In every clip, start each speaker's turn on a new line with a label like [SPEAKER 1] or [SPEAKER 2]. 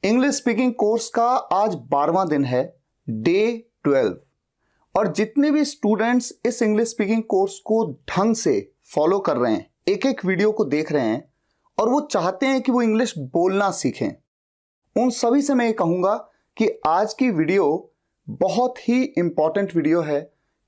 [SPEAKER 1] English speaking course का आज 12वां दिन है, डे 12। और जितने भी स्टूडेंट्स इस इंग्लिश स्पीकिंग कोर्स को ढंग से फॉलो कर रहे हैं, एक एक वीडियो को देख रहे हैं और वो चाहते हैं कि वो इंग्लिश बोलना सीखें, उन सभी से मैं ये कहूंगा कि आज की वीडियो बहुत ही इंपॉर्टेंट वीडियो है।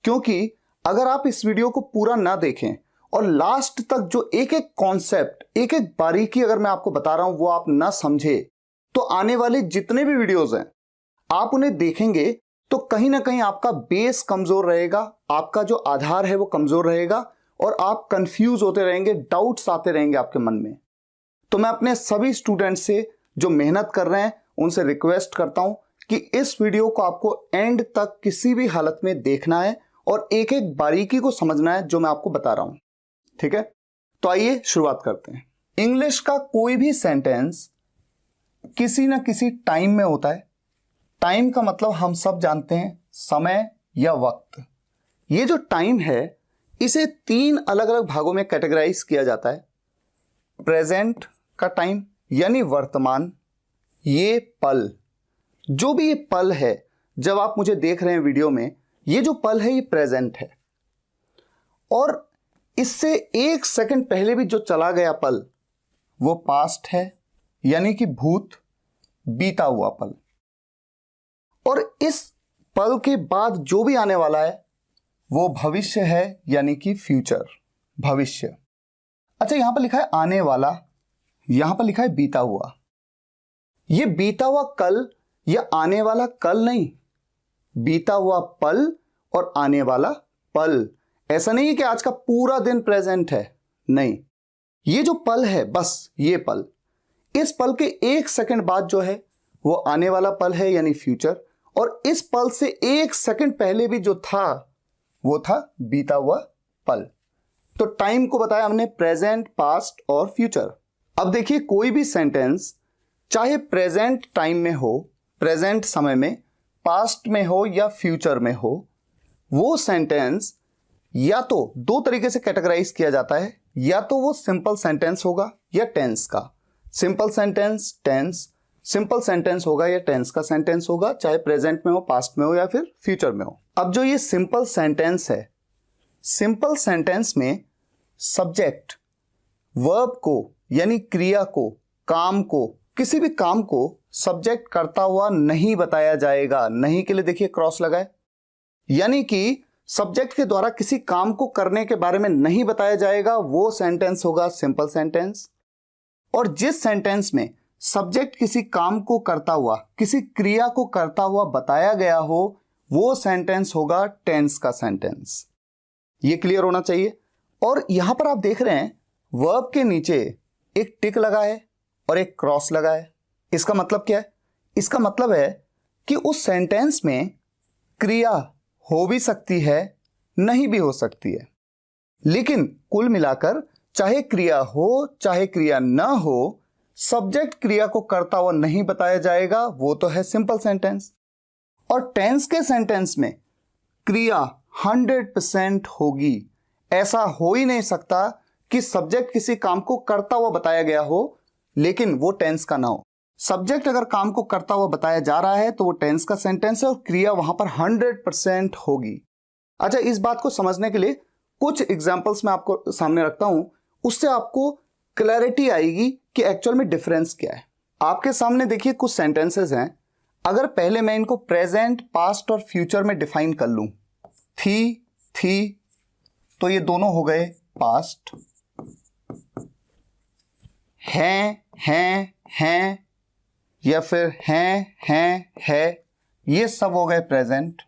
[SPEAKER 1] क्योंकि अगर आप इस वीडियो को पूरा ना देखें और लास्ट तक जो एक एक कॉन्सेप्ट, एक एक बारीकी अगर मैं आपको बता रहा हूं वो आप ना समझे, तो आने वाले जितने भी वीडियोस हैं आप उन्हें देखेंगे तो कहीं ना कहीं आपका बेस कमजोर रहेगा, आपका जो आधार है वो कमजोर रहेगा और आप कंफ्यूज होते रहेंगे, डाउट्स आते रहेंगे आपके मन में। तो मैं अपने सभी स्टूडेंट्स से जो मेहनत कर रहे हैं उनसे रिक्वेस्ट करता हूं कि इस वीडियो को आपको एंड तक किसी भी हालत में देखना है और एक एक बारीकी को समझना है जो मैं आपको बता रहा हूं। ठीक है, तो आइए शुरुआत करते हैं। इंग्लिश का कोई भी सेंटेंस किसी ना किसी टाइम में होता है। टाइम का मतलब हम सब जानते हैं, समय या वक्त। ये जो टाइम है इसे 3 अलग अलग भागों में कैटेगराइज किया जाता है। प्रेजेंट का टाइम यानी वर्तमान, ये पल, जो भी ये पल है जब आप मुझे देख रहे हैं वीडियो में, ये जो पल है ये प्रेजेंट है। और इससे 1 सेकंड पहले भी जो चला गया पल वो पास्ट है यानी कि भूत, बीता हुआ पल। और इस पल के बाद जो भी आने वाला है वो भविष्य है यानी कि फ्यूचर, भविष्य। अच्छा, यहां पर लिखा है आने वाला, यहां पर लिखा है बीता हुआ। ये बीता हुआ कल या आने वाला कल नहीं, बीता हुआ पल और आने वाला पल। ऐसा नहीं है कि आज का पूरा दिन प्रेजेंट है, नहीं, ये जो पल है बस ये पल, इस पल के 1 सेकंड बाद जो है वो आने वाला पल है यानी फ्यूचर। और इस पल से 1 सेकंड पहले भी जो था वो था बीता हुआ पल। तो टाइम को बताया हमने प्रेजेंट, पास्ट और फ्यूचर। अब देखिए, कोई भी सेंटेंस चाहे प्रेजेंट टाइम में हो, प्रेजेंट समय में, पास्ट में हो या फ्यूचर में हो, वो सेंटेंस या तो 2 तरीके से कैटेगराइज किया जाता है, या तो वो सिंपल सेंटेंस होगा या टेंस का। Simple sentence tense, simple sentence होगा या टेंस का सेंटेंस होगा, चाहे प्रेजेंट में हो, पास्ट में हो या फिर फ्यूचर में हो। अब जो ये सिंपल सेंटेंस है, सिंपल सेंटेंस में सब्जेक्ट वर्ब को यानी क्रिया को, काम को, किसी भी काम को सब्जेक्ट करता हुआ नहीं बताया जाएगा। नहीं के लिए देखिए क्रॉस लगा है, यानी कि सब्जेक्ट के द्वारा किसी काम को करने के बारे में नहीं बताया जाएगा, वो सेंटेंस होगा सिंपल सेंटेंस। और जिस सेंटेंस में सब्जेक्ट किसी काम को करता हुआ, किसी क्रिया को करता हुआ बताया गया हो, वो सेंटेंस होगा टेंस का सेंटेंस। ये क्लियर होना चाहिए। और यहां पर आप देख रहे हैं वर्ब के नीचे एक टिक लगा है और एक क्रॉस लगा है। इसका मतलब क्या है? इसका मतलब है कि उस सेंटेंस में क्रिया हो भी सकती है, नहीं भी हो सकती है, लेकिन कुल मिलाकर चाहे क्रिया हो चाहे क्रिया ना हो, सब्जेक्ट क्रिया को करता हुआ नहीं बताया जाएगा, वो तो है सिंपल सेंटेंस। और टेंस के सेंटेंस में क्रिया 100% होगी। ऐसा हो ही नहीं सकता कि सब्जेक्ट किसी काम को करता हुआ बताया गया हो लेकिन वो टेंस का ना हो। सब्जेक्ट अगर काम को करता हुआ बताया जा रहा है तो वो टेंस का सेंटेंस है और क्रिया वहां पर 100% होगी। अच्छा, इस बात को समझने के लिए कुछ एग्जाम्पल्स मैं आपको सामने रखता हूं, उससे आपको क्लैरिटी आएगी कि एक्चुअल में डिफरेंस क्या है। आपके सामने देखिए कुछ सेंटेंसेस हैं। अगर पहले मैं इनको प्रेजेंट, पास्ट और फ्यूचर में डिफाइन कर लूं, थी, तो ये दोनों हो गए पास्ट। हैं या फिर है, ये सब हो गए प्रेजेंट।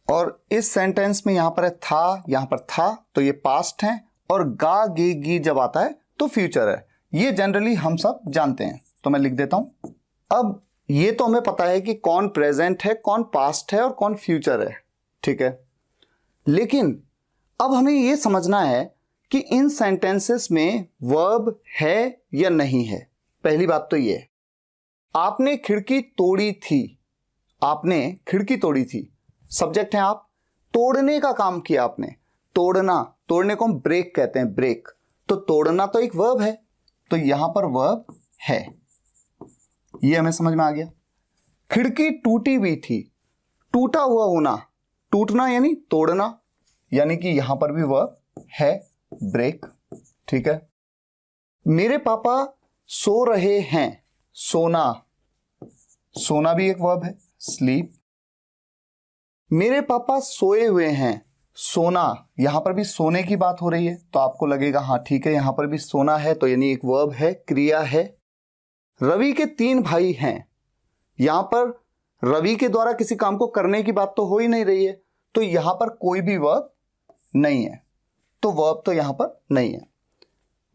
[SPEAKER 1] और इस सेंटेंस में यहां पर है था, यहां पर था, तो ये पास्ट है। और गा गे गी जब आता है तो फ्यूचर है। ये जनरली हम सब जानते हैं, तो मैं लिख देता हूं। अब ये तो हमें पता है कि कौन प्रेजेंट है, कौन पास्ट है और कौन फ्यूचर है, ठीक है। लेकिन अब हमें ये समझना है कि इन सेंटेंसेस में वर्ब है या नहीं है। पहली बात तो ये, आपने खिड़की तोड़ी थी, आपने खिड़की तोड़ी थी, सब्जेक्ट है आप, तोड़ने का काम किया आपने, तोड़ने को हम ब्रेक कहते हैं, ब्रेक। तो तोड़ना तो एक वर्ब है, तो यहां पर वर्ब है। ये हमें समझ में आ गया। खिड़की टूटी हुई थी, टूटा हुआ होना, टूटना यानी तोड़ना, यानी कि यहां पर भी वर्ब है ब्रेक। ठीक है। मेरे पापा सो रहे हैं, सोना, सोना भी एक वर्ब है, स्लीप। मेरे पापा सोए हुए हैं, सोना, यहां पर भी सोने की बात हो रही है तो आपको लगेगा हाँ ठीक है, यहां पर भी सोना है तो यानी एक वर्ब है, क्रिया है। रवि के 3 भाई हैं, यहां पर रवि के द्वारा किसी काम को करने की बात तो हो ही नहीं रही है, तो यहां पर कोई भी वर्ब नहीं है, तो वर्ब तो यहां पर नहीं है।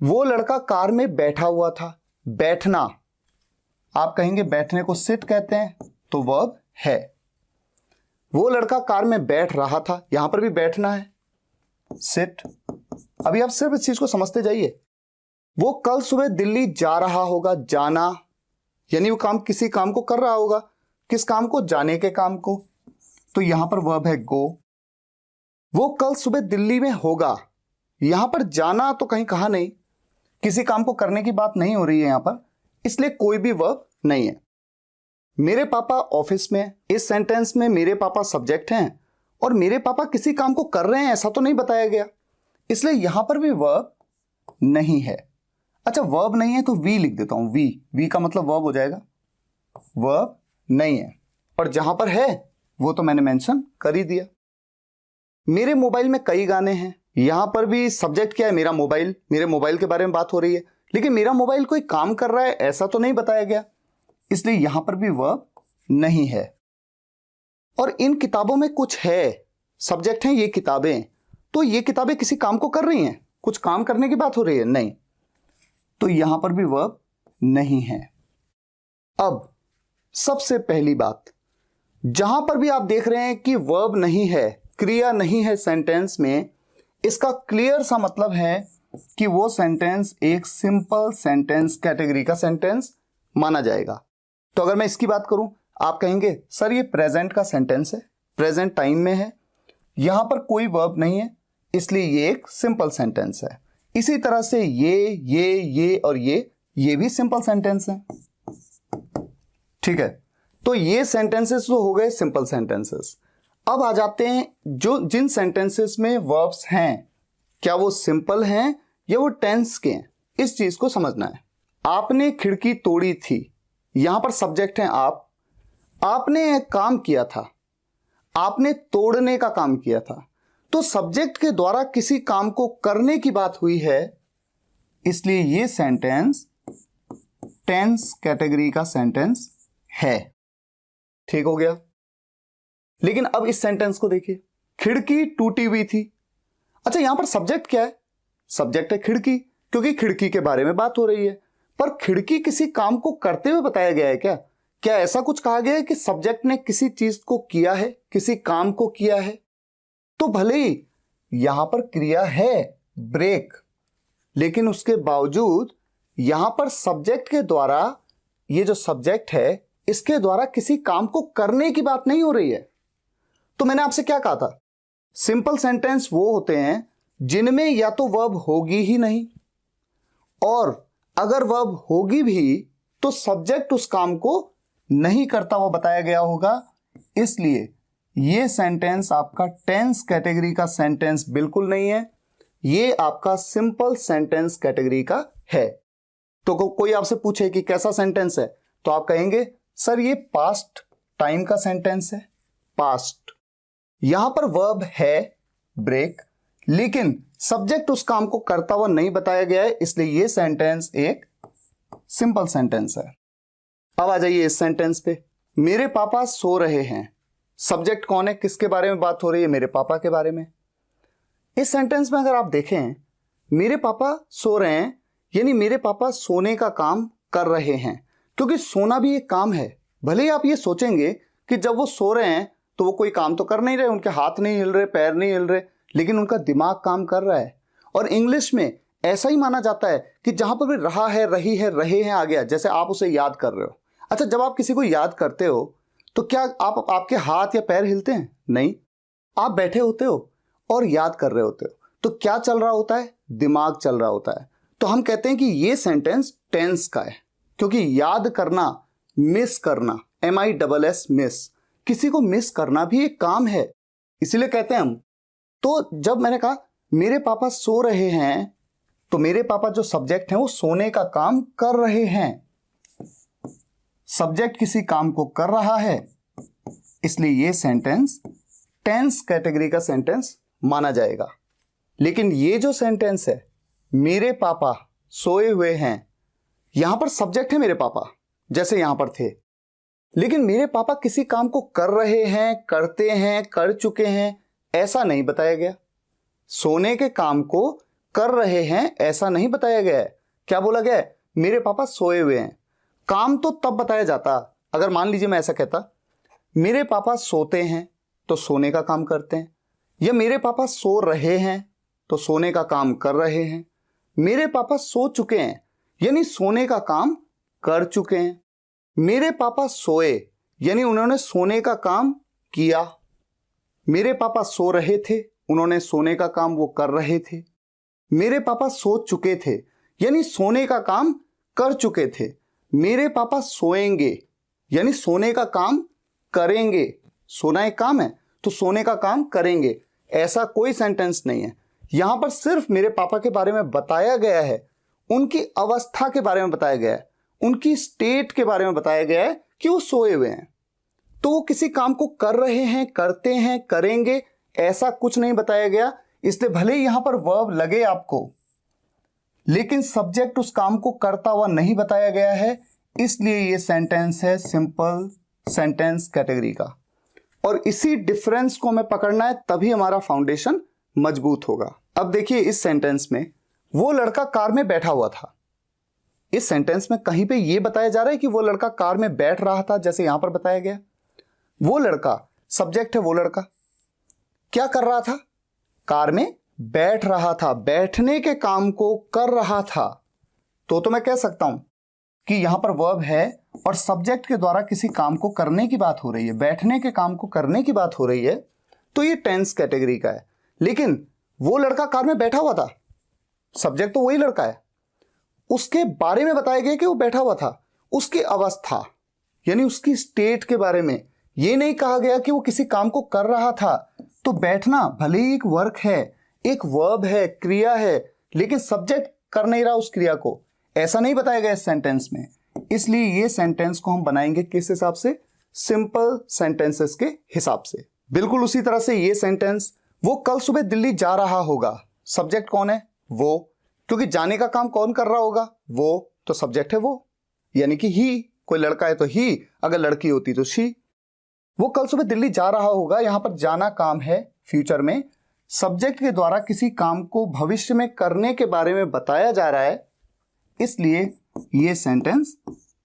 [SPEAKER 1] वो लड़का कार में बैठा हुआ था, बैठना, आप कहेंगे बैठने को सिट कहते हैं तो वर्ब है। वो लड़का कार में बैठ रहा था, यहां पर भी बैठना है, सिट। अभी आप सिर्फ इस चीज को समझते जाइए। वो कल सुबह दिल्ली जा रहा होगा, जाना, यानी वो किसी काम को कर रहा होगा, किस काम को, जाने के काम को, तो यहां पर वर्ब है गो। वो कल सुबह दिल्ली में होगा, यहां पर जाना तो कहीं कहा नहीं, किसी काम को करने की बात नहीं हो रही है यहां पर, इसलिए कोई भी वर्ब नहीं है। मेरे पापा ऑफिस में, इस सेंटेंस में मेरे पापा सब्जेक्ट हैं और मेरे पापा किसी काम को कर रहे हैं ऐसा तो नहीं बताया गया, इसलिए यहां पर भी वर्ब नहीं है। अच्छा, वर्ब नहीं है तो वी लिख देता हूं, वी का मतलब वर्ब हो जाएगा, वर्ब नहीं है। और जहां पर है वो तो मैंने मेंशन कर ही दिया। मेरे मोबाइल में कई गाने हैं, यहां पर भी सब्जेक्ट क्या है, मेरा मोबाइल, मेरे मोबाइल के बारे में बात हो रही है, लेकिन मेरा मोबाइल कोई काम कर रहा है ऐसा तो नहीं बताया गया, इसलिए यहां पर भी वर्ब नहीं है। और इन किताबों में कुछ है, सब्जेक्ट हैं ये किताबें, तो ये किताबें किसी काम को कर रही हैं, कुछ काम करने की बात हो रही है, नहीं, तो यहां पर भी वर्ब नहीं है। अब सबसे पहली बात, जहां पर भी आप देख रहे हैं कि वर्ब नहीं है, क्रिया नहीं है सेंटेंस में, इसका क्लियर सा मतलब है कि वो सेंटेंस एक सिंपल सेंटेंस कैटेगरी का सेंटेंस माना जाएगा। तो अगर मैं इसकी बात करूं, आप कहेंगे सर ये प्रेजेंट का सेंटेंस है, प्रेजेंट टाइम में है, यहां पर कोई वर्ब नहीं है, इसलिए ये एक सिंपल सेंटेंस है। इसी तरह से ये और ये भी सिंपल सेंटेंस है। ठीक है, तो ये सेंटेंसेस तो हो गए सिंपल सेंटेंसेस। अब आ जाते हैं जो जिन सेंटेंसेस में वर्ब्स हैं, क्या वो सिंपल हैं या वो टेंस के हैं, इस चीज को समझना है। आपने खिड़की तोड़ी थी, यहां पर सब्जेक्ट हैं आप, आपने एक काम किया था, आपने तोड़ने का काम किया था, तो सब्जेक्ट के द्वारा किसी काम को करने की बात हुई है, इसलिए यह सेंटेंस टेंस कैटेगरी का सेंटेंस है। ठीक हो गया। लेकिन अब इस सेंटेंस को देखिए, खिड़की टूटी हुई थी। अच्छा, यहां पर सब्जेक्ट क्या है, सब्जेक्ट है खिड़की, क्योंकि खिड़की के बारे में बात हो रही है, पर खिड़की किसी काम को करते हुए बताया गया है क्या? क्या ऐसा कुछ कहा गया है कि सब्जेक्ट ने किसी चीज को किया है, किसी काम को किया है? तो भले ही यहां पर क्रिया है ब्रेक, लेकिन उसके बावजूद यहां पर सब्जेक्ट के द्वारा, ये जो सब्जेक्ट है इसके द्वारा किसी काम को करने की बात नहीं हो रही है। तो मैंने आपसे क्या कहा था, सिंपल सेंटेंस वो होते हैं जिनमें या तो वर्ब होगी ही नहीं, और अगर वर्ब होगी भी तो सब्जेक्ट उस काम को नहीं करता हुआ बताया गया होगा। इसलिए यह सेंटेंस आपका टेंस कैटेगरी का सेंटेंस बिल्कुल नहीं है, यह आपका सिंपल सेंटेंस कैटेगरी का है। तो कोई आपसे पूछे कि कैसा सेंटेंस है, तो आप कहेंगे सर ये पास्ट टाइम का सेंटेंस है, पास्ट। यहां पर वर्ब है ब्रेक, लेकिन सब्जेक्ट उस काम को करता हुआ नहीं बताया गया है, इसलिए यह सेंटेंस एक सिंपल सेंटेंस है। अब आ जाइए इस सेंटेंस पे, मेरे पापा सो रहे हैं। सब्जेक्ट कौन है, किसके बारे में बात हो रही है? मेरे पापा के बारे में। इस सेंटेंस में अगर आप देखें, मेरे पापा सो रहे हैं यानी मेरे पापा सोने का काम कर रहे हैं, क्योंकि सोना भी एक काम है। भले ही आप ये सोचेंगे कि जब वो सो रहे हैं तो वो कोई काम तो कर नहीं रहे, उनके हाथ नहीं हिल रहे, पैर नहीं हिल रहे, लेकिन उनका दिमाग काम कर रहा है। और इंग्लिश में ऐसा ही माना जाता है कि जहां पर भी रहा है, रही है, रहे हैं आ गया, जैसे आप उसे याद कर रहे हो। अच्छा, जब आप किसी को याद करते हो तो क्या आपके हाथ या पैर हिलते हैं? नहीं, आप बैठे होते हो और याद कर रहे होते हो, तो क्या चल रहा होता है? दिमाग चल रहा होता है। तो हम कहते हैं कि ये सेंटेंस टेंस का है, क्योंकि याद करना मिस करना, MISS मिस, किसी को मिस करना भी एक काम है, इसीलिए कहते हैं हम। तो जब मैंने कहा मेरे पापा सो रहे हैं, तो मेरे पापा जो सब्जेक्ट है वो सोने का काम कर रहे हैं। सब्जेक्ट किसी काम को कर रहा है, इसलिए ये सेंटेंस टेंस कैटेगरी का सेंटेंस माना जाएगा। लेकिन ये जो सेंटेंस है, मेरे पापा सोए हुए हैं, यहां पर सब्जेक्ट है मेरे पापा, जैसे यहां पर थे, लेकिन मेरे पापा किसी काम को कर रहे हैं, करते हैं, कर चुके हैं, ऐसा नहीं बताया गया। सोने के काम को कर रहे हैं ऐसा नहीं बताया गया है। क्या बोला गया है? मेरे पापा सोए हुए हैं। काम तो तब बताया जाता अगर मान लीजिए मैं ऐसा कहता, मेरे पापा सोते हैं तो सोने का काम करते हैं, या मेरे पापा सो रहे हैं तो सोने का काम कर रहे हैं। मेरे पापा सो चुके हैं यानी सोने का काम कर चुके हैं। मेरे पापा सोए यानी उन्होंने सोने का काम किया। मेरे पापा सो रहे थे, उन्होंने सोने का काम वो कर रहे थे। मेरे पापा सो चुके थे यानी सोने का काम कर चुके थे। मेरे पापा सोएंगे यानी सोने का काम करेंगे। सोना एक काम है तो सोने का काम करेंगे, ऐसा कोई सेंटेंस नहीं है। यहां पर सिर्फ मेरे पापा के बारे में बताया गया है, उनकी अवस्था के बारे में बताया गया है, उनकी स्टेट के बारे में बताया गया है कि वो सोए हुए हैं। तो वो किसी काम को कर रहे हैं, करते हैं, करेंगे, ऐसा कुछ नहीं बताया गया। इसलिए भले ही यहां पर वर्ब लगे आपको, लेकिन सब्जेक्ट उस काम को करता हुआ नहीं बताया गया है, इसलिए ये सेंटेंस है सिंपल सेंटेंस कैटेगरी का। और इसी डिफरेंस को हमें पकड़ना है, तभी हमारा फाउंडेशन मजबूत होगा। अब देखिए इस सेंटेंस में वो लड़का कार में बैठा हुआ था। इस सेंटेंस में कहीं पे ये बताया जा रहा है कि वो लड़का कार में बैठ रहा था, जैसे यहां पर बताया गया। वो लड़का सब्जेक्ट है, वो लड़का क्या कर रहा था? कार में बैठ रहा था, बैठने के काम को कर रहा था। तो मैं कह सकता हूं कि यहां पर वर्ब है और सब्जेक्ट के द्वारा किसी काम को करने की बात हो रही है, बैठने के काम को करने की बात हो रही है, तो ये टेंस कैटेगरी का है। लेकिन वो लड़का कार में बैठा हुआ था, सब्जेक्ट तो वही लड़का है, उसके बारे में बताया गया कि वो बैठा हुआ था। उसकी अवस्था यानी उसकी स्टेट के बारे में ये नहीं कहा गया कि वो किसी काम को कर रहा था। तो बैठना भले ही एक वर्क है, एक वर्ब है, क्रिया है, लेकिन सब्जेक्ट कर नहीं रहा उस क्रिया को, ऐसा नहीं बताया गया इस सेंटेंस में। इसलिए ये सेंटेंस को हम बनाएंगे किस हिसाब से? सिंपल सेंटेंसेस के हिसाब से। बिल्कुल उसी तरह से ये सेंटेंस, वो कल सुबह दिल्ली जा रहा होगा, सब्जेक्ट कौन है? वो, क्योंकि जाने का काम कौन कर रहा होगा? वो, तो सब्जेक्ट है वो, यानी कि ही। कोई लड़का है तो ही, अगर लड़की होती तो शी। वो कल सुबह दिल्ली जा रहा होगा, यहां पर जाना काम है फ्यूचर में, सब्जेक्ट के द्वारा किसी काम को भविष्य में करने के बारे में बताया जा रहा है, इसलिए ये सेंटेंस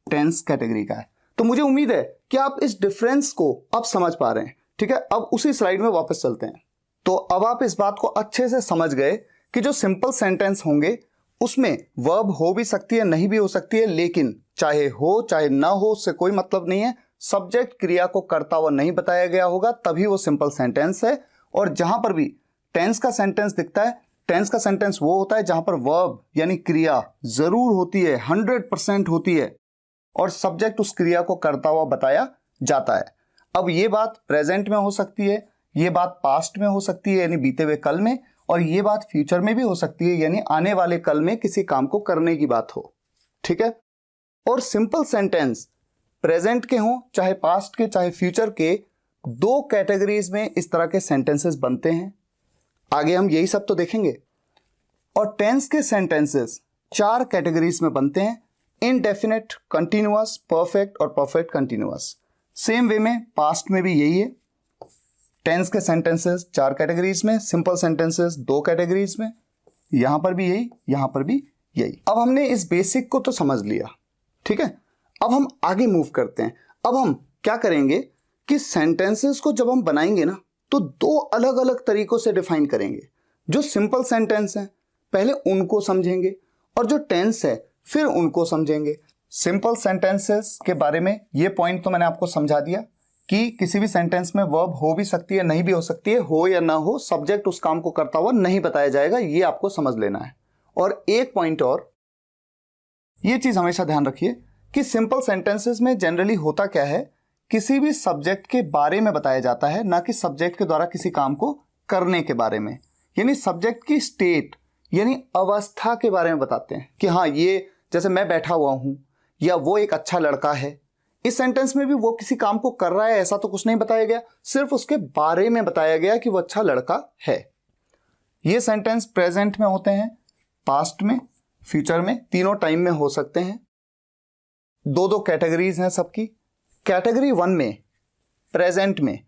[SPEAKER 1] टेंस कैटेगरी का है। तो मुझे उम्मीद है कि आप इस डिफरेंस को अब समझ पा रहे हैं। ठीक है, अब उसी स्लाइड में वापस चलते हैं। तो अब आप इस बात को अच्छे से समझ गए कि जो सिंपल सेंटेंस होंगे उसमें वर्ब हो भी सकती है, नहीं भी हो सकती है, लेकिन चाहे हो चाहे ना हो उससे कोई मतलब नहीं है। सब्जेक्ट क्रिया को करता हुआ नहीं बताया गया होगा, तभी वो सिंपल सेंटेंस है। और जहां पर भी टेंस का सेंटेंस दिखता है, टेंस का सेंटेंस वो होता है जहां पर वर्ब यानी क्रिया जरूर होती है, 100% होती है, और सब्जेक्ट उस क्रिया को करता हुआ बताया जाता है। अब ये बात प्रेजेंट में हो सकती है, ये बात पास्ट में हो सकती है यानी बीते हुए कल में, और ये बात फ्यूचर में भी हो सकती है यानी आने वाले कल में किसी काम को करने की बात हो। ठीक है, और सिंपल सेंटेंस प्रेजेंट के हों, चाहे पास्ट के, चाहे फ्यूचर के, दो कैटेगरीज में इस तरह के सेंटेंसेस बनते हैं। आगे हम यही सब तो देखेंगे। और टेंस के सेंटेंसेस 4 कैटेगरीज में बनते हैं, इनडेफिनेट, कंटिन्यूअस, परफेक्ट और परफेक्ट कंटिन्यूअस। सेम वे में पास्ट में भी यही है। टेंस के सेंटेंसेस 4 कैटेगरीज में, सिंपल सेंटेंसेस 2 कैटेगरीज में, यहां पर भी यही, यहां पर भी यही। अब हमने इस बेसिक को तो समझ लिया। ठीक है, अब हम आगे मूव करते हैं। अब हम क्या करेंगे कि सेंटेंसेस को जब हम बनाएंगे ना, तो 2 अलग अलग तरीकों से डिफाइन करेंगे। जो सिंपल सेंटेंस हैं पहले उनको समझेंगे, और जो टेंस है फिर उनको समझेंगे। सिंपल सेंटेंसेस के बारे में ये पॉइंट तो मैंने आपको समझा दिया कि किसी भी सेंटेंस में वर्ब हो भी सकती है, नहीं भी हो सकती है, हो या ना हो, सब्जेक्ट उस काम को करता हुआ नहीं बताया जाएगा, ये आपको समझ लेना है। और एक पॉइंट और, ये चीज हमेशा ध्यान रखिए कि सिंपल सेंटेंसेस में जनरली होता क्या है, किसी भी सब्जेक्ट के बारे में बताया जाता है, ना कि सब्जेक्ट के द्वारा किसी काम को करने के बारे में। यानी सब्जेक्ट की स्टेट यानी अवस्था के बारे में बताते हैं कि हाँ ये जैसे मैं बैठा हुआ हूं या वो एक अच्छा लड़का है। इस सेंटेंस में भी वो किसी काम को कर रहा है ऐसा तो कुछ नहीं बताया गया, सिर्फ उसके बारे में बताया गया कि वो अच्छा लड़का है। ये सेंटेंस प्रेजेंट में होते हैं, पास्ट में, फ्यूचर में, तीनों टाइम में हो सकते हैं। दो दो कैटेगरीज हैं सबकी। कैटेगरी 1 में प्रेजेंट में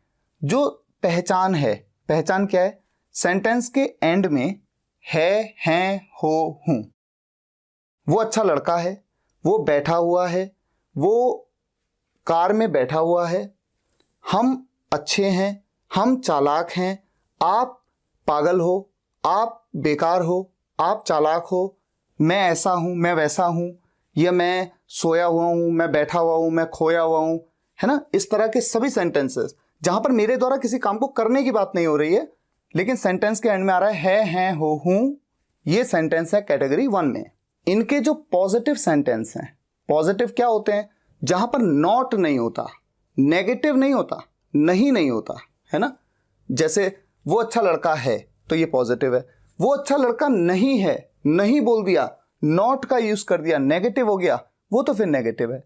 [SPEAKER 1] जो पहचान है, पहचान क्या है, सेंटेंस के एंड में है, हैं, हो, हूं। वो अच्छा लड़का है, वो बैठा हुआ है, वो कार में बैठा हुआ है, हम अच्छे हैं, हम चालाक हैं, आप पागल हो, आप बेकार हो, आप चालाक हो, मैं ऐसा हूं, मैं वैसा हूं, या मैं सोया हुआ हूं, मैं बैठा हुआ हूं, मैं खोया हुआ हूं, है ना। इस तरह के सभी सेंटेंसेस जहां पर मेरे द्वारा किसी काम को करने की बात नहीं हो रही है लेकिन सेंटेंस के एंड में आ रहा है, हैं, हो, हूं, ये सेंटेंस है कैटेगरी 1 में। इनके जो पॉजिटिव सेंटेंस हैं, पॉजिटिव क्या होते हैं, जहां पर नॉट नहीं होता, नेगेटिव नहीं होता, नहीं होता, है ना। जैसे वो अच्छा लड़का है तो ये पॉजिटिव है, वो अच्छा लड़का नहीं है, नहीं बोल दिया, नॉट का यूज कर दिया, नेगेटिव हो गया, वो तो फिर नेगेटिव है।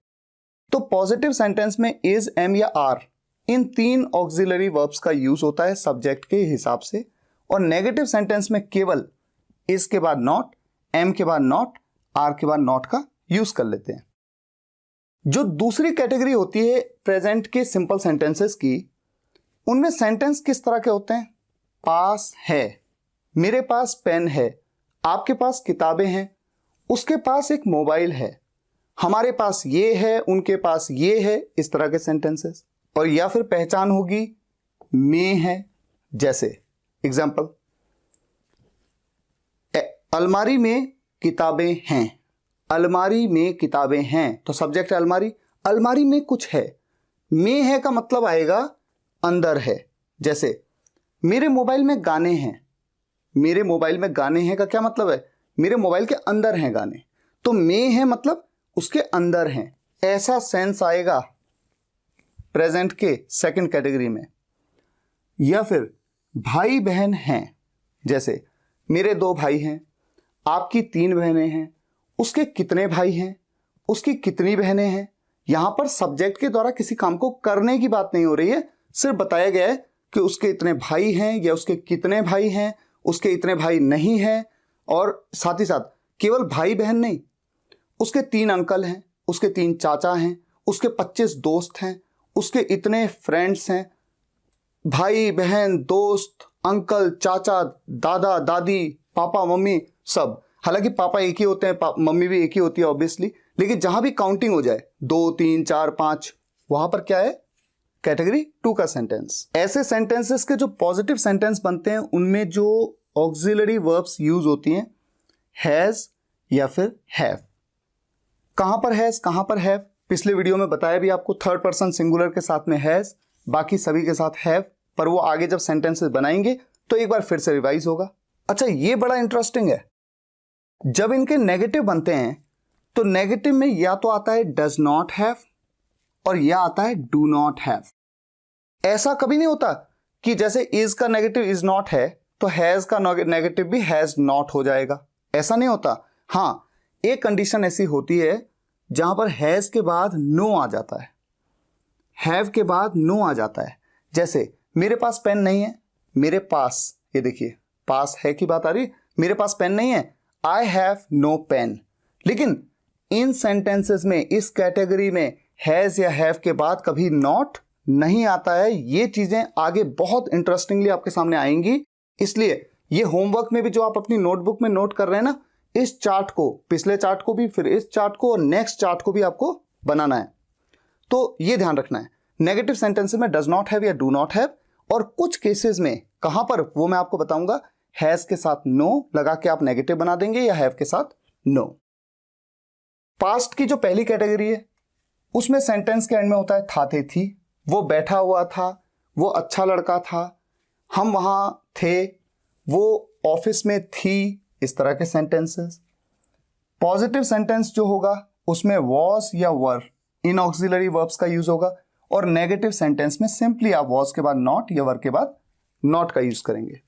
[SPEAKER 1] तो पॉजिटिव सेंटेंस में इज, एम या आर, इन 3 ऑक्सिलरी वर्ब्स का यूज होता है सब्जेक्ट के हिसाब से। और नेगेटिव सेंटेंस में केवल इज के बाद नॉट, एम के बाद नॉट, आर के बाद नॉट का यूज कर लेते हैं। जो दूसरी कैटेगरी होती है प्रेजेंट के सिंपल सेंटेंसेस की, उनमें सेंटेंस किस तरह के होते हैं, पास है, मेरे पास पेन है, आपके पास किताबें हैं, उसके पास एक मोबाइल है, हमारे पास ये है, उनके पास ये है, इस तरह के सेंटेंसेस। और या फिर पहचान होगी में है, जैसे एग्जाम्पल, अलमारी में किताबें हैं, अलमारी में किताबें हैं, तो सब्जेक्ट है अलमारी, अलमारी में कुछ है, में है का मतलब आएगा अंदर है। जैसे मेरे मोबाइल में गाने हैं, मेरे मोबाइल में गाने हैं का क्या मतलब है, मेरे मोबाइल के अंदर हैं गाने, तो में है मतलब उसके अंदर हैं, ऐसा सेंस आएगा प्रेजेंट के सेकंड कैटेगरी में। या फिर भाई बहन हैं, जैसे मेरे 2 भाई हैं, आपकी 3 बहनें हैं, उसके कितने भाई हैं, उसकी कितनी बहनें हैं। यहां पर सब्जेक्ट के द्वारा किसी काम को करने की बात नहीं हो रही है, सिर्फ बताया गया है कि उसके इतने भाई हैं या उसके कितने भाई हैं, उसके इतने भाई नहीं हैं। और साथ ही साथ केवल भाई बहन नहीं, उसके 3 अंकल हैं, उसके 3 चाचा हैं, उसके 25 दोस्त हैं, उसके इतने फ्रेंड्स हैं, भाई बहन दोस्त अंकल चाचा दादा दादी पापा मम्मी सब। हालांकि पापा एक ही होते हैं, मम्मी भी एक ही होती है ऑब्वियसली, लेकिन जहां भी काउंटिंग हो जाए 2 3 4 5, वहां पर क्या है, कैटेगरी 2 का सेंटेंस। ऐसे सेंटेंसेस के जो पॉजिटिव सेंटेंस बनते हैं उनमें जो ऑक्सिलरी वर्ब्स यूज होती हैं, हैज या फिर हैव। कहां पर हैज, कहां पर हैव, पिछले वीडियो में बताया भी आपको, थर्ड पर्सन सिंगुलर के साथ में हैज, बाकी सभी के साथ हैव, पर वो आगे जब सेंटेंसेस बनाएंगे तो एक बार फिर से रिवाइज होगा। अच्छा ये बड़ा इंटरेस्टिंग है, जब इनके नेगेटिव बनते हैं तो नेगेटिव में या तो आता है डज नॉट हैव और या आता है डू नॉट हैव। ऐसा कभी नहीं होता कि जैसे इज का नेगेटिव इज नॉट है तो हैज का नेगेटिव भी हैज नॉट हो जाएगा, ऐसा नहीं होता। हां एक कंडीशन ऐसी होती है जहां पर हैज के बाद नो आ जाता है, हैव के बाद नो आ जाता है। जैसे मेरे पास पेन नहीं है, मेरे पास, ये देखिए पास है की बात आ रही, मेरे पास पेन नहीं है, आई हैव नो पेन। लेकिन इन सेंटेंसेस में, इस कैटेगरी में हैज या हैव के बाद कभी नॉट नहीं आता है। ये चीजें आगे बहुत इंटरेस्टिंगली आपके सामने आएंगी, इसलिए ये होमवर्क में भी जो आप अपनी नोटबुक में नोट कर रहे हैं ना, इस चार्ट को, पिछले चार्ट को भी, फिर इस चार्ट को और नेक्स्ट चार्ट को भी आपको बनाना है। तो ये ध्यान रखना है, नेगेटिव सेंटेंसेस में डज नॉट हैव या डू नॉट हैव, और कुछ केसेस में कहां पर वो मैं आपको बताऊंगा, हैज के साथ नो लगा के आप नेगेटिव बना देंगे या हैव के साथ नो। पास्ट की जो पहली कैटेगरी है उसमें सेंटेंस के एंड में होता है था थे थी, वो बैठा हुआ था, वो अच्छा लड़का था, हम वहां थे, वो ऑफिस में थी, इस तरह के सेंटेंसेस। पॉजिटिव सेंटेंस जो होगा उसमें वॉज या वर इन ऑक्सिलरी वर्ब्स का यूज होगा, और नेगेटिव सेंटेंस में सिंपली आप वॉज के बाद नॉट या वर के बाद नॉट का यूज करेंगे।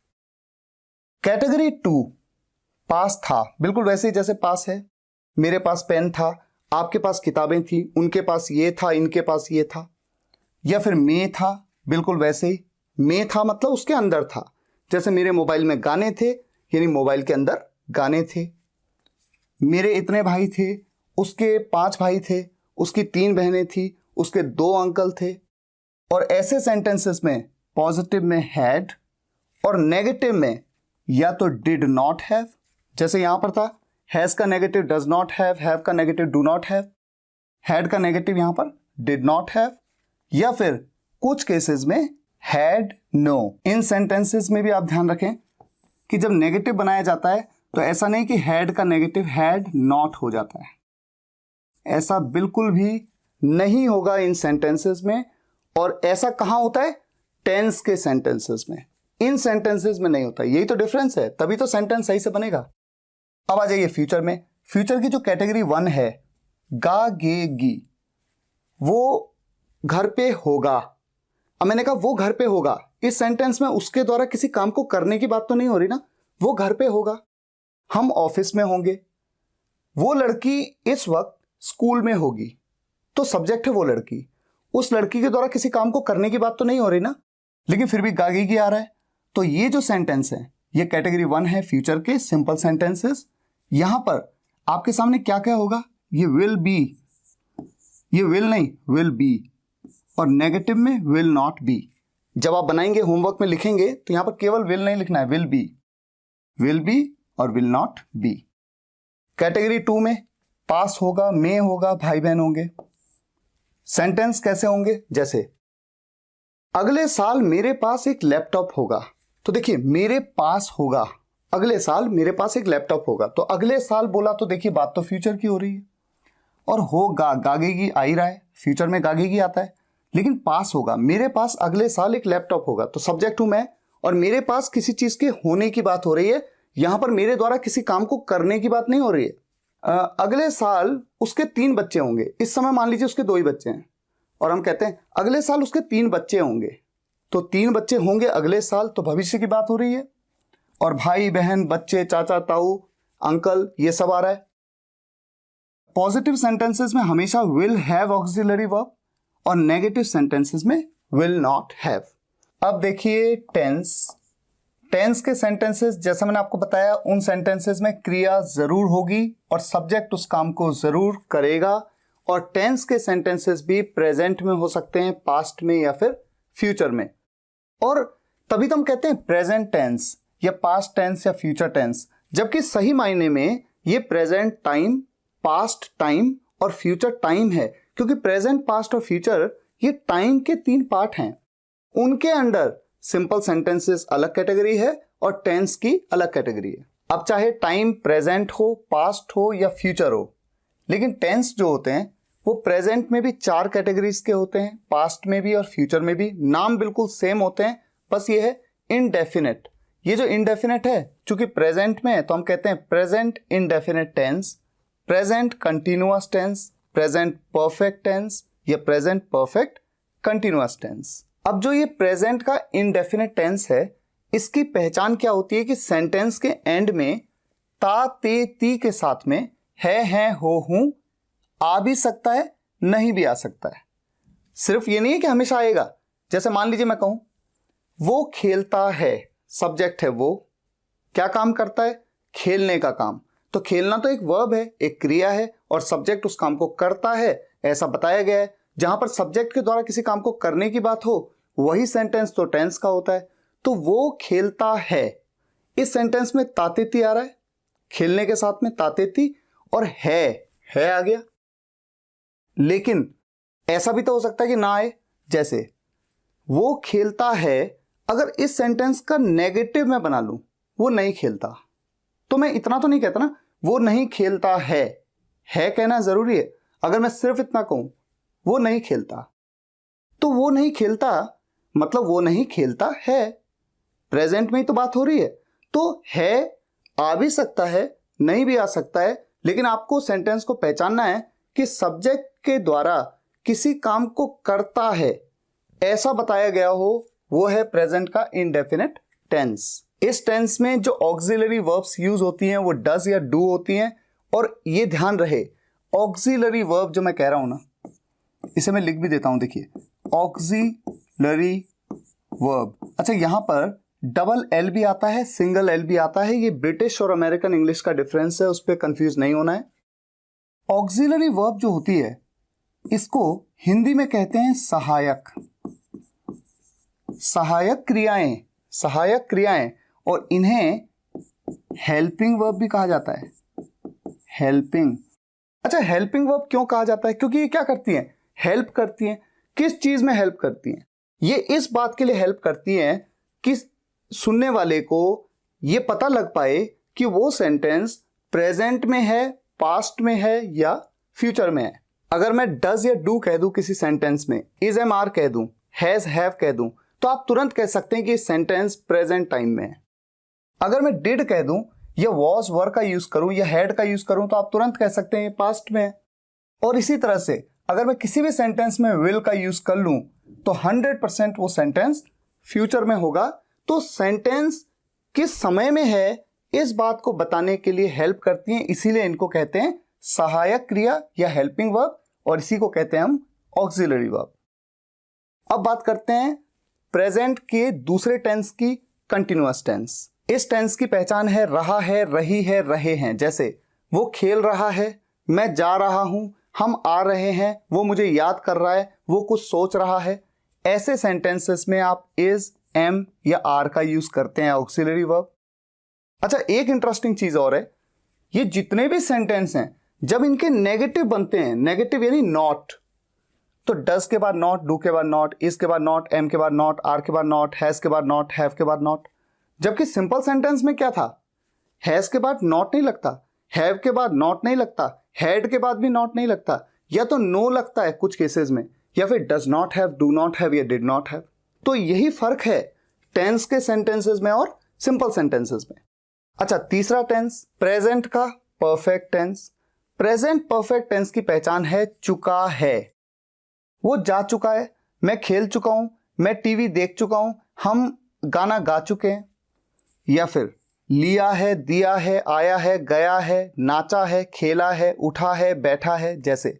[SPEAKER 1] कैटेगरी 2 पास था, बिल्कुल वैसे ही जैसे पास है, मेरे पास पेन था, आपके पास किताबें थी, उनके पास ये था, इनके पास ये था। या फिर में था, बिल्कुल वैसे ही में था मतलब उसके अंदर था, जैसे मेरे मोबाइल में गाने थे यानी मोबाइल के अंदर गाने थे। मेरे इतने भाई थे, उसके 5 भाई थे, उसकी 3 बहनें थी, उसके 2 अंकल थे। और ऐसे सेंटेंसेस में पॉजिटिव में हैड और नेगेटिव में या तो डिड नॉट हैव, जैसे यहां पर था हैज का नेगेटिव डज नॉट हैव का negative do not have, had का नेगेटिव यहां पर डिड नॉट हैव, या फिर कुछ केसेस में हैड नो। इन सेंटेंसेस में भी आप ध्यान रखें कि जब नेगेटिव बनाया जाता है तो ऐसा नहीं कि हैड का नेगेटिव हैड नॉट हो जाता है, ऐसा बिल्कुल भी नहीं होगा इन सेंटेंसेस में। और ऐसा कहां होता है? टेंस के सेंटेंसेस में, इन सेंटेंसेस में नहीं होता। यही तो डिफरेंस है, तभी तो सेंटेंस सही से बनेगा। अब आ जाइए फ्यूचर में। फ्यूचर की जो कैटेगरी 1 है गा गे गी, वो घर पे होगा। अब मैंने कहा वो घर पे होगा, इस सेंटेंस में उसके द्वारा किसी काम को करने की बात तो नहीं हो रही ना, वो घर पे होगा। हम ऑफिस में होंगे, वो लड़की इस वक्त स्कूल में होगी, तो सब्जेक्ट है वो लड़की, उस लड़की के द्वारा किसी काम को करने की बात तो नहीं हो रही ना, लेकिन फिर भी गागेगी आ रहा है। तो ये जो सेंटेंस है ये कैटेगरी 1 है फ्यूचर के सिंपल सेंटेंसेस। यहां पर आपके सामने क्या क्या होगा? ये विल बी, ये विल नहीं विल बी, और नेगेटिव में विल नॉट बी। जब आप बनाएंगे होमवर्क में लिखेंगे तो यहां पर केवल विल नहीं लिखना है, विल बी और विल नॉट बी। कैटेगरी 2 में पास होगा, में होगा, भाई बहन होंगे। सेंटेंस कैसे होंगे? जैसे अगले साल मेरे पास एक लैपटॉप होगा। तो देखिए मेरे पास होगा, अगले साल मेरे पास एक लैपटॉप होगा, तो अगले साल बोला तो देखिए बात तो फ्यूचर की हो रही है। और होगा गागेगी आ ही रहा है, फ्यूचर में गागेगी आता है, लेकिन पास होगा, मेरे पास अगले साल एक लैपटॉप होगा, तो सब्जेक्ट हूं मैं और मेरे पास किसी चीज के होने की बात हो रही है। यहां पर मेरे द्वारा किसी काम को करने की बात नहीं हो रही है। अगले साल उसके 3 बच्चे होंगे, इस समय मान लीजिए उसके 2 ही बच्चे हैं, और हम कहते हैं अगले साल उसके 3 बच्चे होंगे, तो 3 बच्चे होंगे अगले साल, तो भविष्य की बात हो रही है। और भाई बहन, बच्चे, चाचा ताऊ, अंकल, ये सब आ रहा है। पॉजिटिव सेंटेंसेस में हमेशा विल हैव ऑक्सिलरी वर्ब और नेगेटिव सेंटेंसेस में विल नॉट हैव। अब देखिए टेंस के सेंटेंसेस, जैसा मैंने आपको बताया, उन सेंटेंसेस में क्रिया जरूर होगी और सब्जेक्ट उस काम को जरूर करेगा। और टेंस के सेंटेंसेस भी प्रेजेंट में हो सकते हैं, पास्ट में या फिर फ्यूचर में। और तभी तो हम कहते हैं प्रेजेंट टेंस या पास्ट टेंस या फ्यूचर टेंस, जबकि सही मायने में ये प्रेजेंट टाइम, पास्ट टाइम और फ्यूचर टाइम है, क्योंकि प्रेजेंट, पास्ट और फ्यूचर ये टाइम के 3 पार्ट हैं। उनके अंडर सिंपल सेंटेंसेस अलग कैटेगरी है और टेंस की अलग कैटेगरी है। अब चाहे टाइम प्रेजेंट हो, पास्ट हो या फ्यूचर हो, लेकिन टेंस जो होते हैं वो प्रेजेंट में भी 4 कैटेगरीज के होते हैं, पास्ट में भी और फ्यूचर में भी। नाम बिल्कुल सेम होते हैं, बस ये है इनडेफिनेट। ये जो इनडेफिनेट है, चूंकि प्रेजेंट में है तो हम कहते हैं present indefinite tense, present continuous tense, present perfect tense या प्रेजेंट परफेक्ट कंटिन्यूअस टेंस। अब जो ये प्रेजेंट का इनडेफिनेट टेंस है, इसकी पहचान क्या होती है कि सेंटेंस के एंड में ता, ते, ती के साथ में है, हो, हूं आ भी सकता है, नहीं भी आ सकता है। सिर्फ ये नहीं है कि हमेशा आएगा। जैसे मान लीजिए मैं कहूं वो खेलता है, सब्जेक्ट है, वो क्या काम करता है? खेलने का काम। तो खेलना तो एक वर्ब है, एक क्रिया है, और सब्जेक्ट उस काम को करता है, ऐसा बताया गया है। जहां पर सब्जेक्ट के द्वारा किसी काम को करने की बात हो, वही सेंटेंस तो टेंस का होता है। तो वो खेलता है, इस सेंटेंस में तातेती आ रहा है, खेलने के साथ में तातेती, और है आ गया। लेकिन ऐसा भी तो हो सकता है कि ना आए। जैसे वो खेलता है, अगर इस सेंटेंस का नेगेटिव मैं बना लूं, वो नहीं खेलता, तो मैं इतना तो नहीं कहता ना वो नहीं खेलता है कहना जरूरी है। अगर मैं सिर्फ इतना कहूं वो नहीं खेलता, तो वो नहीं खेलता मतलब वो नहीं खेलता है, प्रेजेंट में ही तो बात हो रही है। तो है आ भी सकता है, नहीं भी आ सकता है, लेकिन आपको सेंटेंस को पहचानना है कि सब्जेक्ट के द्वारा किसी काम को करता है ऐसा बताया गया हो, वो है प्रेजेंट का इंडेफिनिट टेंस। इस टेंस में जो ऑक्सिलरी वर्ब्स यूज होती हैं वो डज या डू होती हैं। और ये ध्यान रहे, ऑक्सिलरी वर्ब जो मैं कह रहा हूं ना, इसे मैं लिख भी देता हूं, देखिए ऑक्सिलरी वर्ब। अच्छा, यहां पर डबल एल भी आता है, सिंगल एल भी आता है। ये ब्रिटिश और अमेरिकन इंग्लिश का डिफरेंस है, उस पर कंफ्यूज नहीं होना है। ऑक्सिलरी वर्ब जो होती है इसको हिंदी में कहते हैं सहायक, सहायक क्रियाएं, सहायक क्रियाएं। और इन्हें हेल्पिंग वर्ब भी कहा जाता है, हेल्पिंग। अच्छा, हेल्पिंग वर्ब क्यों कहा जाता है? क्योंकि ये क्या करती हैं? हेल्प करती हैं। किस चीज में हेल्प करती हैं? ये इस बात के लिए हेल्प करती हैं कि सुनने वाले को ये पता लग पाए कि वो सेंटेंस प्रेजेंट में है, पास्ट में है या फ्यूचर में है। अगर मैं डज या डू कह दूं किसी सेंटेंस में, इज एम आर कह दूं, हैज हैव कह दूं, तो आप तुरंत कह सकते हैं कि सेंटेंस प्रेजेंट टाइम में है। अगर मैं डिड कह दूं या वॉज वर का यूज करूं या हैड का यूज करूं, तो आप तुरंत कह सकते हैं पास्ट में है। और इसी तरह से अगर मैं किसी भी सेंटेंस में विल का यूज कर लूं तो 100% वो सेंटेंस फ्यूचर में होगा। तो सेंटेंस किस समय में है इस बात को बताने के लिए हेल्प करती हैं, इसीलिए इनको कहते हैं सहायक क्रिया या हेल्पिंग वर्ब, और इसी को कहते हैं हम ऑक्सिलरी वर्ब। अब बात करते हैं प्रेजेंट के दूसरे टेंस की, कंटिन्यूअस टेंस। इस टेंस की पहचान है रहा है, रही है, रहे हैं। जैसे वो खेल रहा है, मैं जा रहा हूं, हम आ रहे हैं, वो मुझे याद कर रहा है, वो कुछ सोच रहा है। ऐसे सेंटेंसेस में आप इज, एम या आर का यूज करते हैं ऑक्सिलरी वर्ब। अच्छा, एक इंटरेस्टिंग चीज और है, ये जितने भी सेंटेंस हैं जब इनके नेगेटिव बनते हैं, नेगेटिव यानी नॉट, तो डज के बाद नॉट, डू के बाद नॉट, इज के बाद नॉट, एम के बाद नॉट, आर के बाद नॉट, हैज के बाद नॉट, हैव के बाद नॉट। जबकि सिंपल सेंटेंस में क्या था? हैज के बाद नॉट नहीं लगता, हैव के बाद नॉट नहीं लगता, हैड के बाद भी नॉट नहीं लगता, या तो नो लगता है कुछ केसेस में, या फिर does not have, do not have या डिड नॉट हैव। तो यही फर्क है टेंस के सेंटेंसेस में और सिंपल सेंटेंसेस में। अच्छा, तीसरा टेंस प्रेजेंट का perfect tense. Present perfect tense की पहचान है चुका है, वो जा चुका है, मैं खेल चुका हूं, मैं टीवी देख चुका हूं, हम गाना गा चुके हैं। या फिर लिया है, दिया है, आया है, गया है, नाचा है, खेला है, उठा है, बैठा है। जैसे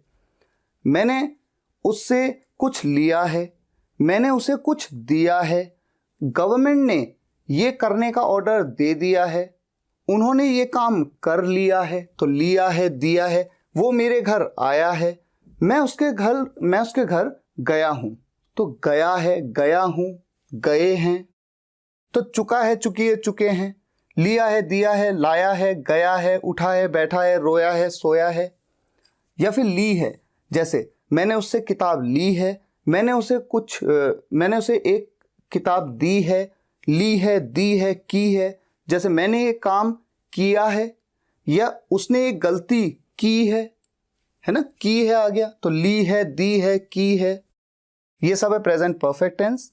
[SPEAKER 1] मैंने उससे कुछ लिया है, मैंने उसे कुछ दिया है, गवर्नमेंट ने ये करने का ऑर्डर दे दिया है, उन्होंने ये काम कर लिया है, तो लिया है, दिया है। वो मेरे घर आया है, मैं उसके घर गया हूं, तो गया है, गया हूं, गए हैं। तो चुका है, चुकी है, चुके हैं, लिया है, दिया है, लाया है, गया है, उठा है, बैठा है, रोया है, सोया है। या फिर ली है, जैसे मैंने उससे किताब ली है, मैंने उसे एक किताब दी है, ली है, दी है, की है। जैसे मैंने ये काम किया है, या उसने एक गलती की है ना, की है आ गया, तो ली है, दी है, की है। ये सब है present perfect tense.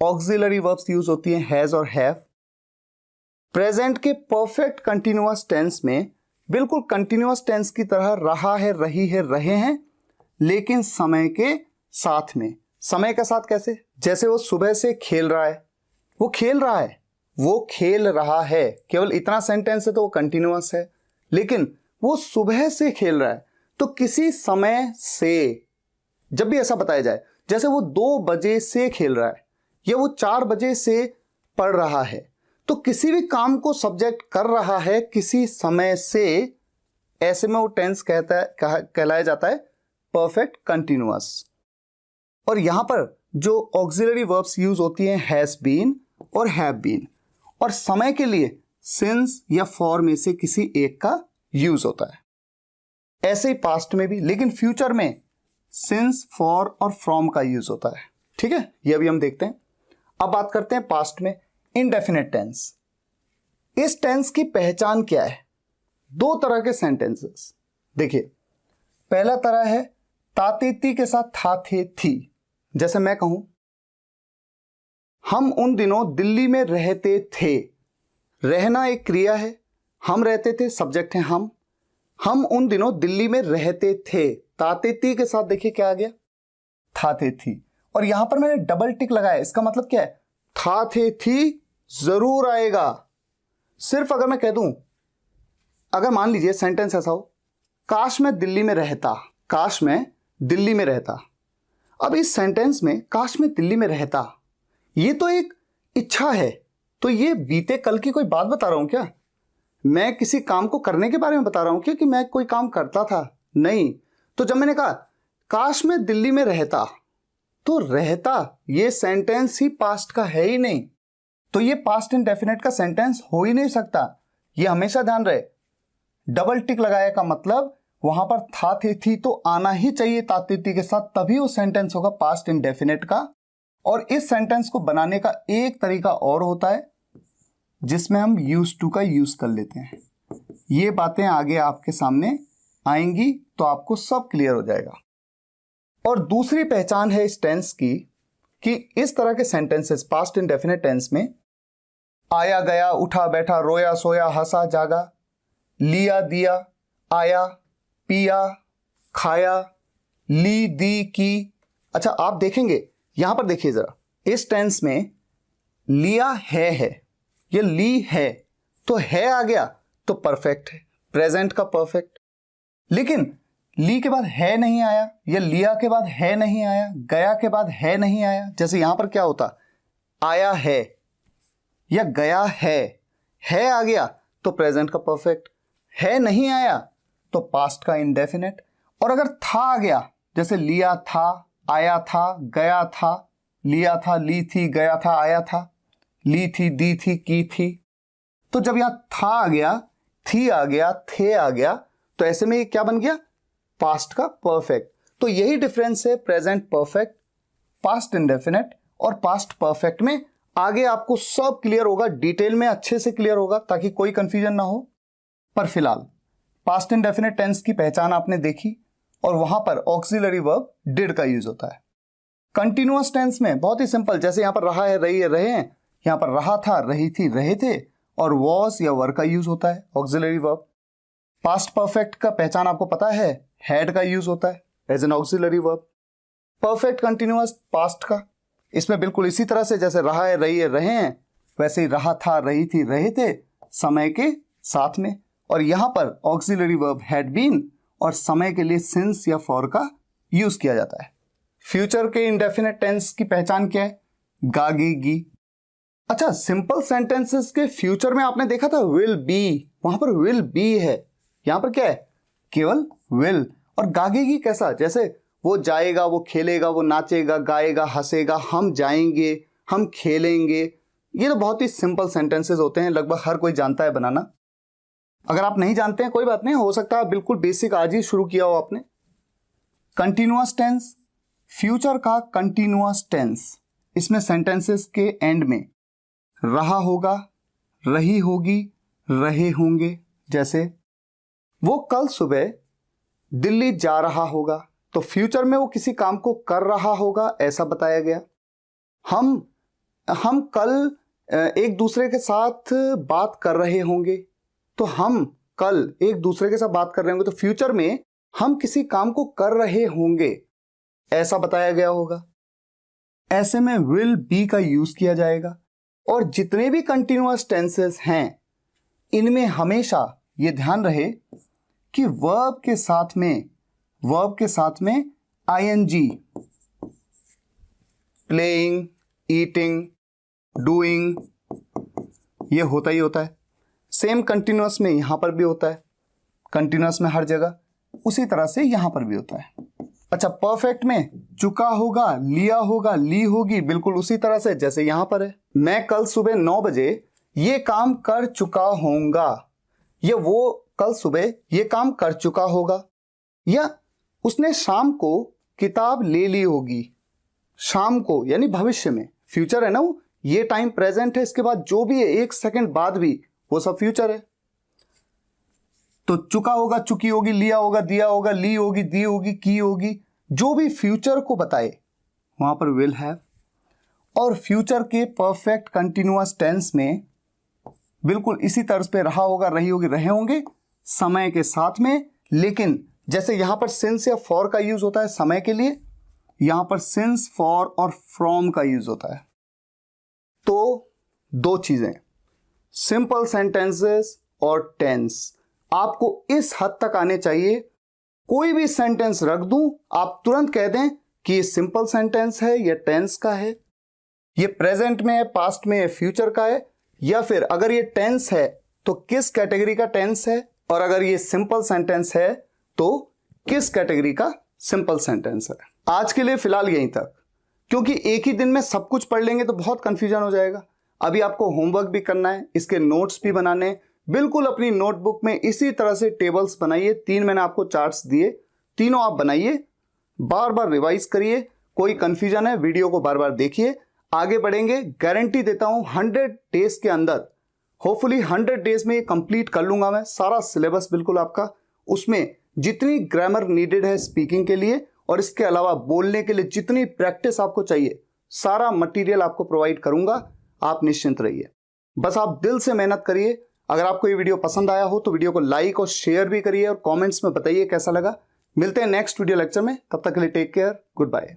[SPEAKER 1] Auxiliary verbs use होती हैं हैज और हैव। प्रेजेंट के परफेक्ट कंटिन्यूअस टेंस में बिल्कुल कंटिन्यूअस टेंस की तरह रहा है, रही है, रहे हैं, लेकिन समय के साथ में। समय के साथ कैसे? जैसे वो सुबह से खेल रहा है, वो खेल रहा है, वो खेल रहा है, केवल इतना सेंटेंस है तो वो कंटिन्यूअस है। लेकिन वो सुबह से खेल रहा है, तो किसी समय से, जब भी ऐसा बताया जाए, जैसे वो 2 बजे से खेल रहा है या वो 4 बजे से पढ़ रहा है, तो किसी भी काम को सब्जेक्ट कर रहा है किसी समय से, ऐसे में वो टेंस कहलाया जाता है परफेक्ट कंटिन्यूअस। और यहां पर जो ऑक्सिलरी वर्ब्स यूज होती हैं हैज बीन और हैव बीन, और समय के लिए सिंस या फॉर में से किसी एक का यूज होता है। ऐसे ही पास्ट में भी, लेकिन फ्यूचर में सिंस, फॉर और फ्रॉम का यूज होता है। ठीक है, ये अभी हम देखते हैं। अब बात करते हैं पास्ट में इंडेफिनिट टेंस। इस टेंस की पहचान क्या है? 2 तरह के सेंटेंसेस। देखिए, पहला तरह है तातेती के साथ था, थे, थी। जैसे मैं कहूं हम उन दिनों दिल्ली में रहते थे। रहना एक क्रिया है, हम रहते थे, सब्जेक्ट है हम हम उन दिनों दिल्ली में रहते थे। ताते के साथ देखिए क्या आ गया, थाते थी। और यहां पर मैंने डबल टिक लगाया, इसका मतलब क्या है, था थे थी जरूर आएगा। सिर्फ अगर मैं कह दूं, अगर मान लीजिए सेंटेंस ऐसा हो, काश मैं दिल्ली में रहता, काश मैं दिल्ली में रहता। अब इस सेंटेंस में काश मैं दिल्ली में रहता, ये तो एक इच्छा है, तो ये बीते कल की कोई बात बता रहा हूं क्या? मैं किसी काम को करने के बारे में बता रहा हूं क्या कि मैं कोई काम करता था? नहीं। तो जब मैंने कहा काश मैं दिल्ली में रहता, तो रहता ये सेंटेंस ही पास्ट का है ही नहीं, तो ये पास्ट इंडेफिनिट का सेंटेंस हो ही नहीं सकता। ये हमेशा ध्यान रहे। डबल टिक लगाया का मतलब वहां पर था थे थी तो आना ही चाहिए ताते थी के साथ, तभी वो सेंटेंस होगा पास्ट इंडेफिनिट का। और इस सेंटेंस को बनाने का एक तरीका और होता है जिसमें हम यूज टू का यूज कर लेते हैं। ये बातें आगे आपके सामने आएंगी तो आपको सब क्लियर हो जाएगा। और दूसरी पहचान है इस टेंस की कि इस तरह के सेंटेंसेस पास्ट इंडेफिनिट टेंस में आया गया, उठा बैठा, रोया सोया, हंसा जागा, लिया दिया, आया पिया, खाया, ली दी की। अच्छा आप देखेंगे यहां पर, देखिए जरा, इस टेंस में लिया है, ये ली है, तो है आ गया तो परफेक्ट है, प्रेजेंट का परफेक्ट। लेकिन ली के बाद है नहीं आया, या लिया के बाद है नहीं आया, गया के बाद है नहीं आया। जैसे यहां पर क्या होता, आया है या गया है आ गया तो प्रेजेंट का परफेक्ट, है नहीं आया तो पास्ट का इंडेफिनिट। और अगर था आ गया, जैसे लिया था, आया था, गया था, लिया था, ली थी, गया था, आया था, ली थी, दी थी, की थी, तो जब यहां था आ गया, थी आ गया, थे आ गया, तो ऐसे में ये क्या बन गया, पास्ट का परफेक्ट। तो यही डिफरेंस है प्रेजेंट परफेक्ट, पास्ट इंडेफिनिट और पास्ट परफेक्ट में। आगे आपको सब क्लियर होगा, डिटेल में अच्छे से क्लियर होगा ताकि कोई कंफ्यूजन ना हो। पर फिलहाल पास्ट इंडेफिनिट टेंस की पहचान आपने देखी और वहां पर ऑक्सिलरी वर्ब डिड का यूज होता है। कंटिन्यूअस टेंस में बहुत ही सिंपल, जैसे यहां पर रहा है, रही है, रहे हैं, यहां पर रहा था, रही थी, रहे थे, और वॉज या वर का यूज होता है ऑक्सिलरी वर्ब। पास्ट परफेक्ट का पहचान आपको पता है, हैड का यूज होता है as an auxiliary verb. Perfect continuous past का, इसमें बिल्कुल इसी तरह से जैसे रहा है, रही है, रहे हैं, वैसे ही रहा था, रही थी, रहे थे, समय के साथ में। और यहां पर ऑक्सिलरी वर्ब हैड बीन और समय के लिए सिंस या फॉर का यूज किया जाता है। फ्यूचर के इंडेफिनिट टेंस की पहचान क्या है, गागेगी। अच्छा, सिंपल सेंटेंसेस के फ्यूचर में आपने देखा था विल बी, वहां पर विल बी है, यहां पर क्या है, केवल विल। और गागेगी कैसा, जैसे वो जाएगा, वो खेलेगा, वो नाचेगा, गाएगा, हंसेगा, हम जाएंगे, हम खेलेंगे। ये तो बहुत ही सिंपल सेंटेंसेस होते हैं, लगभग हर कोई जानता है बनाना। अगर आप नहीं जानते हैं कोई बात नहीं, हो सकता है बिल्कुल बेसिक आज ही शुरू किया हो आपने। कंटिन्यूअस टेंस, फ्यूचर का कंटिन्यूअस टेंस, इसमें सेंटेंसेस के एंड में रहा होगा, रही होगी, रहे होंगे। जैसे वो कल सुबह दिल्ली जा रहा होगा, तो फ्यूचर में वो किसी काम को कर रहा होगा ऐसा बताया गया। हम कल एक दूसरे के साथ बात कर रहे होंगे, तो हम कल एक दूसरे के साथ बात कर रहे होंगे, तो फ्यूचर में हम किसी काम को कर रहे होंगे ऐसा बताया गया होगा। ऐसे में विल बी का यूज किया जाएगा। और जितने भी कंटिन्यूअस टेंसेस हैं इनमें हमेशा ये ध्यान रहे कि वर्ब के साथ में आईएनजी, प्लेइंग, ईटिंग, डूइंग, ये होता ही होता है। सेम कंटिन्यूअस में यहां पर भी होता है, कंटिन्यूअस में हर जगह, उसी तरह से यहां पर भी होता है। अच्छा, परफेक्ट में चुका होगा, लिया होगा, ली होगी, बिल्कुल उसी तरह से जैसे यहां पर है। मैं कल सुबह 9 बजे ये काम कर चुका होऊंगा, या वो कल सुबह ये काम कर चुका होगा, या उसने शाम को किताब ले ली होगी। शाम को यानी भविष्य में, फ्यूचर है ना वो, ये टाइम प्रेजेंट है, इसके बाद जो भी है एक सेकंड बाद भी वो सब फ्यूचर है। तो चुका होगा, चुकी होगी, लिया होगा, दिया होगा, ली होगी, दी होगी, की होगी, जो भी फ्यूचर को बताए वहां पर विल हैव। और फ्यूचर के परफेक्ट कंटिन्यूअस टेंस में बिल्कुल इसी तर्ज पे रहा होगा, रही होगी, रहे होंगे, समय के साथ में लेकिन जैसे यहां पर सिंस या फॉर का यूज होता है समय के लिए, यहां पर सिंस, फॉर और फ्रॉम का यूज होता है। तो दो चीजें, सिंपल सेंटेंसेस और टेंस आपको इस हद तक आने चाहिए, कोई भी सेंटेंस रख दूं आप तुरंत कह दें कि ये सिंपल सेंटेंस है या टेंस का है, ये प्रेजेंट में है, पास्ट में है, फ्यूचर का है, या फिर अगर ये टेंस है तो किस कैटेगरी का टेंस है, और अगर ये सिंपल सेंटेंस है तो किस कैटेगरी का सिंपल सेंटेंस है। आज के लिए फिलहाल यहीं तक, क्योंकि एक ही दिन में सब कुछ पढ़ लेंगे तो बहुत कंफ्यूजन हो जाएगा। अभी आपको होमवर्क भी करना है, इसके नोट्स भी बनाने हैं। बिल्कुल अपनी नोटबुक में इसी तरह से टेबल्स बनाइए, 3 मैंने आपको चार्ट्स दिए, तीनों आप बनाइए, बार बार रिवाइज करिए। कोई कंफ्यूजन है वीडियो को बार बार देखिए, आगे बढ़ेंगे। गारंटी देता हूं 100 डेज के अंदर, होपफुली 100 डेज में ये कंप्लीट कर लूंगा मैं सारा सिलेबस बिल्कुल आपका। उसमें जितनी ग्रामर नीडेड है स्पीकिंग के लिए और इसके अलावा बोलने के लिए जितनी प्रैक्टिस आपको चाहिए, सारा मटेरियल आपको प्रोवाइड करूंगा। आप निश्चिंत रहिए, बस आप दिल से मेहनत करिए। अगर आपको ये वीडियो पसंद आया हो तो वीडियो को लाइक और शेयर भी करिए और कमेंट्स में बताइए कैसा लगा। मिलते हैं नेक्स्ट वीडियो लेक्चर में, तब तक के लिए टेक केयर, गुड बाय।